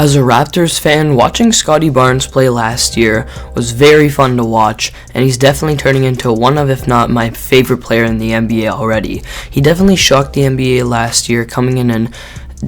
As a Raptors fan, watching Scottie Barnes play last year was very fun to watch, and he's definitely turning into one of, if not my favorite player in the NBA already. He definitely shocked the NBA last year, coming in and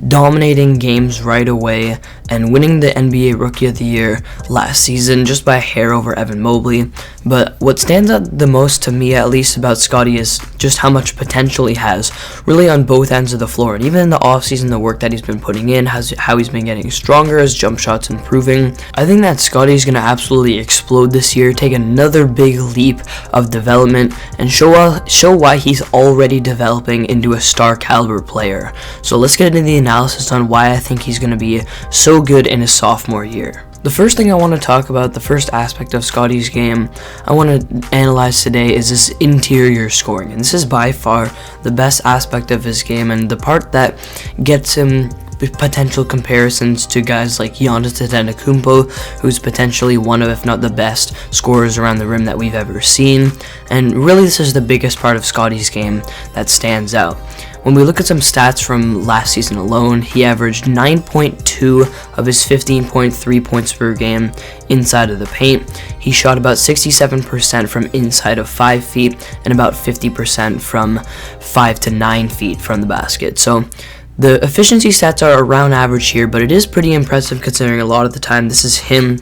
dominating games right away and winning the NBA Rookie of the Year last season just by a hair over Evan Mobley. But what stands out the most to me, at least, about Scottie is just how much potential he has really on both ends of the floor. And even in the offseason, the work that he's been putting in, how he's been getting stronger, his jump shots improving. I think that Scottie's going to absolutely explode this year, take another big leap of development, and show why he's already developing into a star caliber player. So let's get into the analysis on why I think he's going to be so good in his sophomore year. The first thing I want to talk about, the first aspect of Scottie's game I want to analyze today is his interior scoring. And this is by far the best aspect of his game and the part that gets him potential comparisons to guys like Giannis Antetokounmpo, who's potentially one of, if not the best, scorers around the rim that we've ever seen. And really, this is the biggest part of Scottie's game that stands out. When we look at some stats from last season alone, he averaged 9.2 of his 15.3 points per game inside of the paint. He shot about 67% from inside of 5 feet and about 50% from 5 to 9 feet from the basket. So the efficiency stats are around average here, but it is pretty impressive considering a lot of the time this is him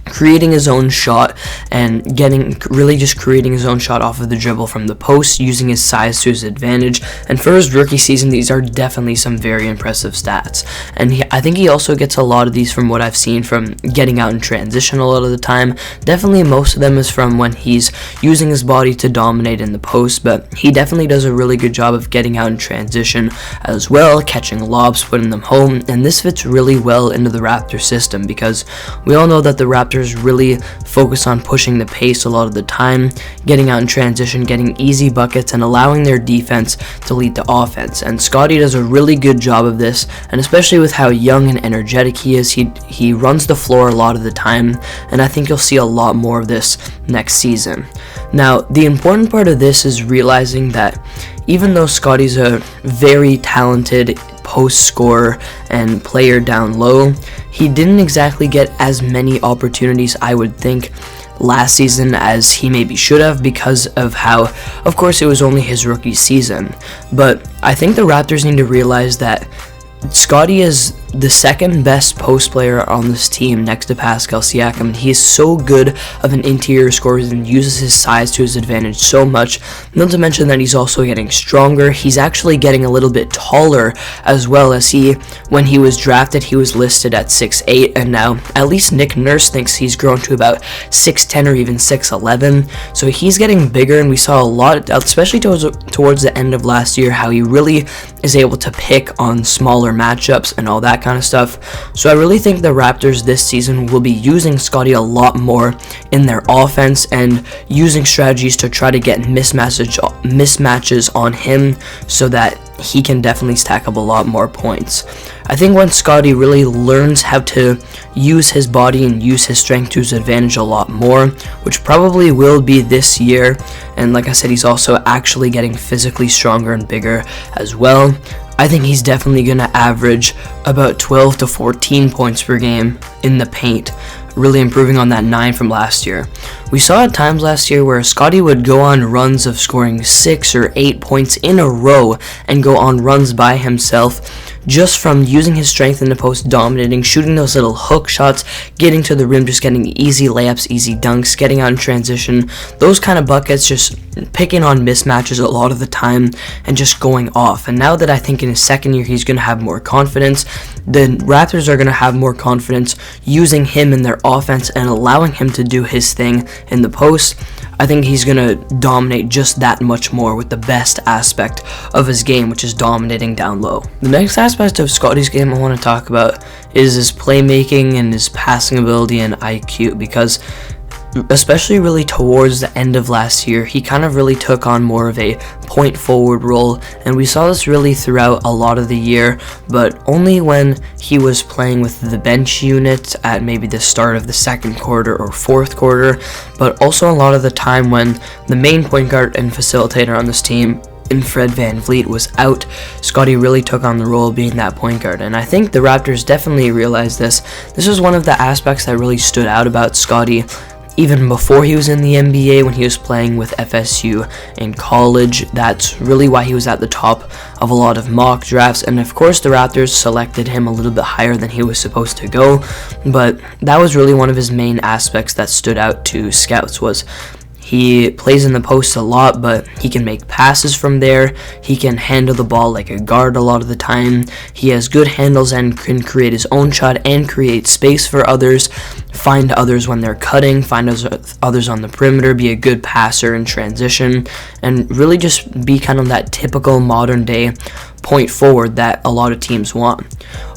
creating his own shot and creating his own shot off of the dribble from the post, using his size to his advantage. And for his rookie season, these are definitely some very impressive stats. And I think he also gets a lot of these from what I've seen from getting out in transition a lot of the time. Definitely most of them is from when he's using his body to dominate in the post, but he definitely does a really good job of getting out in transition as well, catching lobs, putting them home. And this fits really well into the Raptors system because we all know that the Raptors really focus on pushing the pace a lot of the time, getting out in transition, getting easy buckets, and allowing their defense to lead the offense. And Scottie does a really good job of this, and especially with how young and energetic he is, he runs the floor a lot of the time, and I think you'll see a lot more of this next season. Now, the important part of this is realizing that even though Scottie's a very talented post scorer and player down low, he didn't exactly get as many opportunities, I would think, last season as he maybe should have because of how, of course, it was only his rookie season. But I think the Raptors need to realize that Scottie is the second best post player on this team next to Pascal Siakam. He is so good of an interior scorer and uses his size to his advantage so much. Not to mention that he's also getting stronger. He's actually getting a little bit taller as well, as when he was drafted, he was listed at 6'8", and now at least Nick Nurse thinks he's grown to about 6'10" or even 6'11". So he's getting bigger, and we saw a lot, especially towards the end of last year, how he really is able to pick on smaller matchups and all that kind of stuff. So I really think the Raptors this season will be using Scottie a lot more in their offense and using strategies to try to get mismatches on him so that he can definitely stack up a lot more points. I think once Scottie really learns how to use his body and use his strength to his advantage a lot more, which probably will be this year, and like I said, he's also actually getting physically stronger and bigger as well, I think he's definitely going to average about 12 to 14 points per game in the paint, really improving on that 9 from last year. We saw at times last year where Scottie would go on runs of scoring 6 or 8 points in a row and go on runs by himself just from using his strength in the post, dominating, shooting those little hook shots, getting to the rim, just getting easy layups, easy dunks, getting out in transition, those kind of buckets, just picking on mismatches a lot of the time and just going off. And now that I think in his second year he's going to have more confidence, the Raptors are going to have more confidence using him in their offense and allowing him to do his thing in the post. I think he's going to dominate just that much more with the best aspect of his game, which is dominating down low. The next aspect of Scottie's game I want to talk about is his playmaking and his passing ability and IQ, because especially really towards the end of last year, he kind of really took on more of a point forward role, and we saw this really throughout a lot of the year, but only when he was playing with the bench unit at maybe the start of the second quarter or fourth quarter, but also a lot of the time when the main point guard and facilitator on this team and Fred VanVleet was out, Scottie really took on the role of being that point guard, and I think the Raptors definitely realized this. This was one of the aspects that really stood out about Scottie even before he was in the NBA, when he was playing with FSU in college. That's really why he was at the top of a lot of mock drafts, and of course the Raptors selected him a little bit higher than he was supposed to go, but that was really one of his main aspects that stood out to scouts. Was he plays in the post a lot, but he can make passes from there. He can handle the ball like a guard a lot of the time. He has good handles and can create his own shot and create space for others, find others when they're cutting, find others on the perimeter, be a good passer in transition, and really just be kind of that typical modern day point forward that a lot of teams want.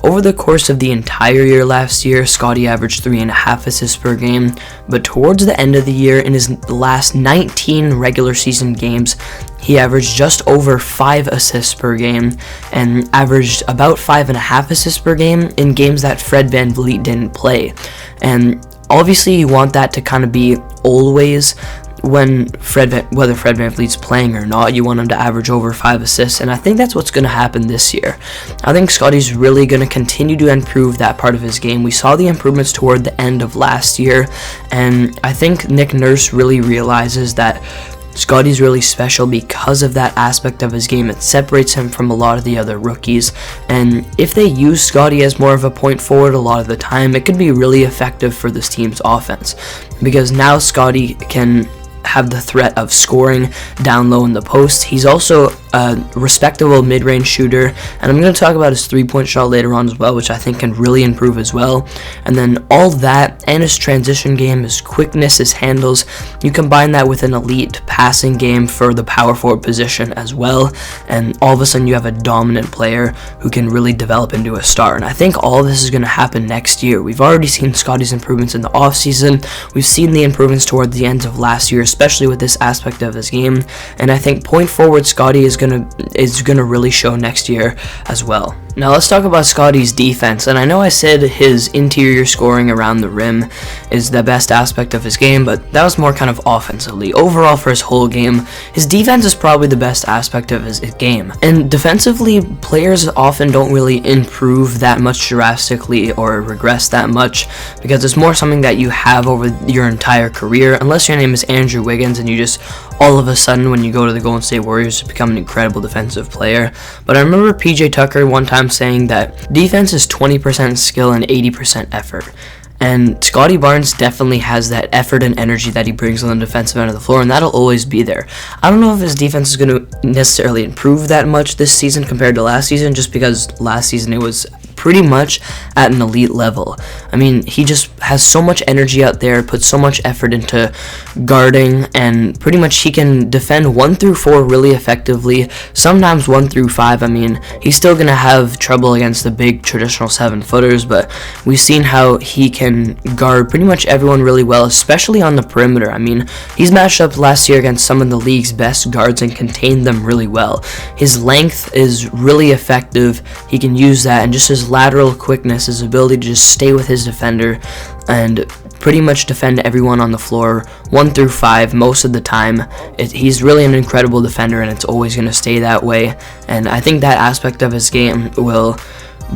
Over the course of the entire year last year, Scottie averaged 3.5 assists per game, but towards the end of the year, in his last 19 regular season games, he averaged just over 5 assists per game and averaged about 5.5 assists per game in games that Fred VanVleet didn't play. And obviously you want that to kind of be always when whether Fred VanVleet's playing or not. You want him to average over 5 assists, and I think that's what's going to happen this year. I think Scottie's really going to continue to improve that part of his game. We saw the improvements toward the end of last year, and I think Nick Nurse really realizes that Scottie's really special because of that aspect of his game. It separates him from a lot of the other rookies, and if they use Scottie as more of a point forward a lot of the time, it could be really effective for this team's offense, because now Scottie can have the threat of scoring down low in the post. He's also a respectable mid-range shooter, and I'm going to talk about his three-point shot later on as well, which I think can really improve as well. And then all that and his transition game, his quickness, his handles, you combine that with an elite passing game for the power forward position as well, and all of a sudden you have a dominant player who can really develop into a star. And I think all of this is going to happen next year. We've already seen Scottie's improvements in the offseason. We've seen the improvements toward the end of last year, especially with this aspect of his game, and I think point forward Scottie is gonna really show next year as well. Now let's talk about Scottie's defense, and I know I said his interior scoring around the rim is the best aspect of his game, but that was more kind of offensively. Overall for his whole game, his defense is probably the best aspect of his game. And defensively, players often don't really improve that much drastically or regress that much, because it's more something that you have over your entire career, unless your name is Andrew Wiggins and you just all of a sudden when you go to the Golden State Warriors become an incredible defensive player. But I remember PJ Tucker one time saying that defense is 20% skill and 80% effort. And Scottie Barnes definitely has that effort and energy that he brings on the defensive end of the floor, and that'll always be there. I don't know if his defense is going to necessarily improve that much this season compared to last season, just because last season it was pretty much at an elite level. I mean, he just has so much energy out there, puts so much effort into guarding, and pretty much he can defend 1 through 4 really effectively, sometimes 1 through 5. I mean, he's still going to have trouble against the big traditional 7-footers, but we've seen how he can guard pretty much everyone really well, especially on the perimeter. I mean, he's matched up last year against some of the league's best guards and contained them really well. His length is really effective. He can use that, and just his lateral quickness, his ability to just stay with his defender and pretty much defend everyone on the floor 1 through 5 most of the time. He's really an incredible defender, and it's always going to stay that way. And I think that aspect of his game will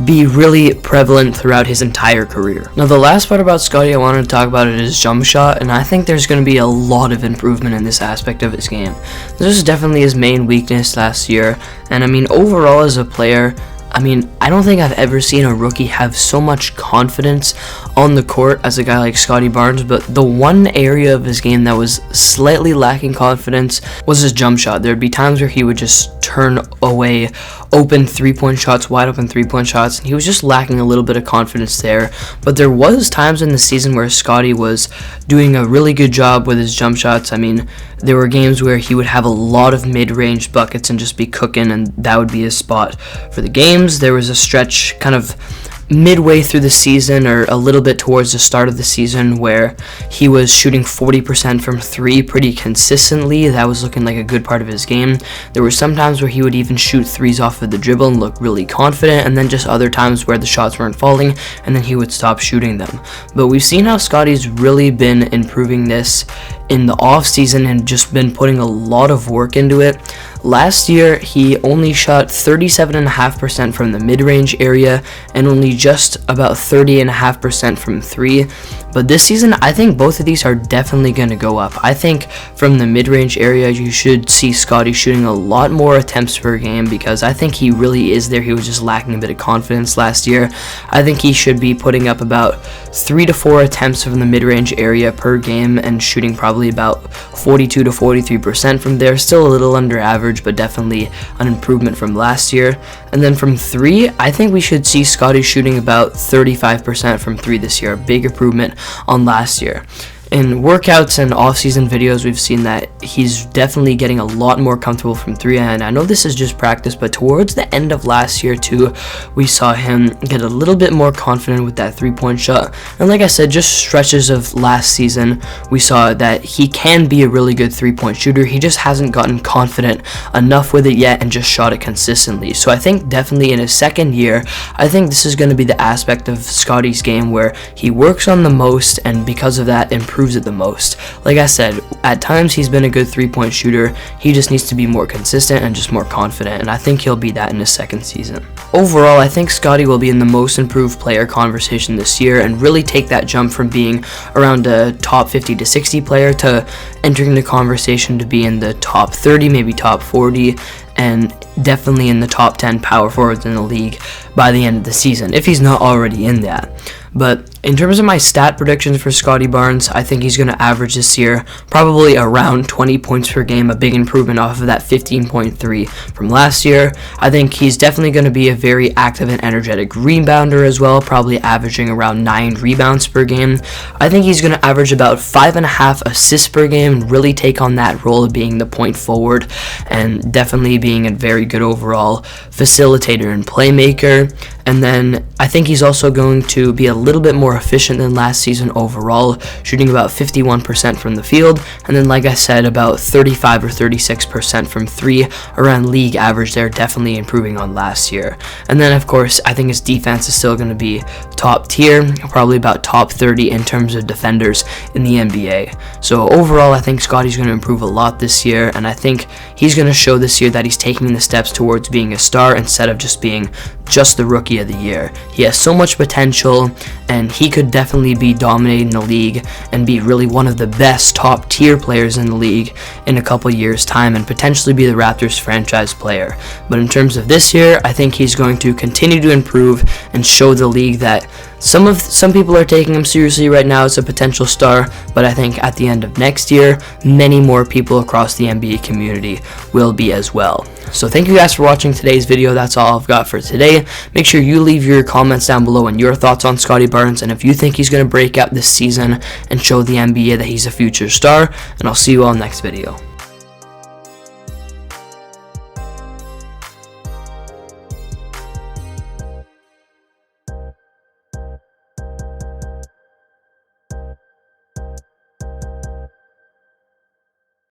be really prevalent throughout his entire career. Now, the last part about Scottie I wanted to talk about is his jump shot, and I think there's going to be a lot of improvement in this aspect of his game. This is definitely his main weakness last year, and I mean, overall as a player, I mean, I don't think I've ever seen a rookie have so much confidence on the court as a guy like Scottie Barnes, but the one area of his game that was slightly lacking confidence was his jump shot. There'd be times where he would just turn away open three-point shots, wide open three-point shots, and he was just lacking a little bit of confidence there. But there was times in the season where Scottie was doing a really good job with his jump shots. I mean, there were games where he would have a lot of mid-range buckets and just be cooking, and that would be his spot for the games. There was a stretch kind of midway through the season, or a little bit towards the start of the season, where he was shooting 40% from 3 pretty consistently. That was looking like a good part of his game. There were some times where he would even shoot 3s off of the dribble and look really confident, and then just other times where the shots weren't falling and then he would stop shooting them. But we've seen how Scottie's really been improving this in the off season and just been putting a lot of work into it. Last year, he only shot 37.5% from the mid-range area and only just about 30.5% from 3. But this season, I think both of these are definitely going to go up. I think from the mid-range area, you should see Scottie shooting a lot more attempts per game, because I think he really is there. He was just lacking a bit of confidence last year. I think he should be putting up about 3 to 4 attempts from the mid-range area per game and shooting probably about 42 to 43% from there. Still a little under average, but definitely an improvement from last year. And then from 3, I think we should see Scottie shooting about 35% from 3 this year, a big improvement on last year. In workouts and off-season videos, we've seen that he's definitely getting a lot more comfortable from 3, and I know this is just practice, but towards the end of last year too, we saw him get a little bit more confident with that 3-point shot. And like I said, just stretches of last season, we saw that he can be a really good 3-point shooter. He just hasn't gotten confident enough with it yet and just shot it consistently. So I think definitely in his second year, I think this is going to be the aspect of Scottie's game where he works on the most, and because of that, improves it the most. Like I said, at times he's been a good 3-point shooter. He just needs to be more consistent and just more confident, and I think he'll be that in his second season. Overall, I think Scottie will be in the most improved player conversation this year and really take that jump from being around a top 50 to 60 player to entering the conversation to be in the top 30, maybe top 40, and definitely in the top 10 power forwards in the league by the end of the season, if he's not already in that. But in terms of my stat predictions for Scottie Barnes, I think he's going to average this year probably around 20 points per game, a big improvement off of that 15.3 from last year. I think he's definitely going to be a very active and energetic rebounder as well, probably averaging around 9 rebounds per game. I think he's going to average about 5.5 assists per game and really take on that role of being the point forward and definitely being a very good overall facilitator and playmaker. And then I think he's also going to be a little bit more efficient than last season overall, shooting about 51% from the field, and then like I said, about 35 or 36% from 3, around league average there, definitely improving on last year. And then of course, I think his defense is still going to be top tier, probably about top 30 in terms of defenders in the NBA. So overall, I think Scottie's going to improve a lot this year, and I think he's going to show this year that he's taking the steps towards being a star instead of just being just the rookie of the year. He has so much potential, and he could definitely be dominating the league and be really one of the best top tier players in the league in a couple years time and potentially be the Raptors franchise player. But in terms of this year, I think he's going to continue to improve and show the league that some people are taking him seriously right now as a potential star, but I think at the end of next year, many more people across the NBA community will be as well. So thank you guys for watching today's video. That's all I've got for today. Make sure you leave your comments down below and your thoughts on Scottie Barnes, and if you think he's going to break out this season and show the NBA that he's a future star, and I'll see you all next video.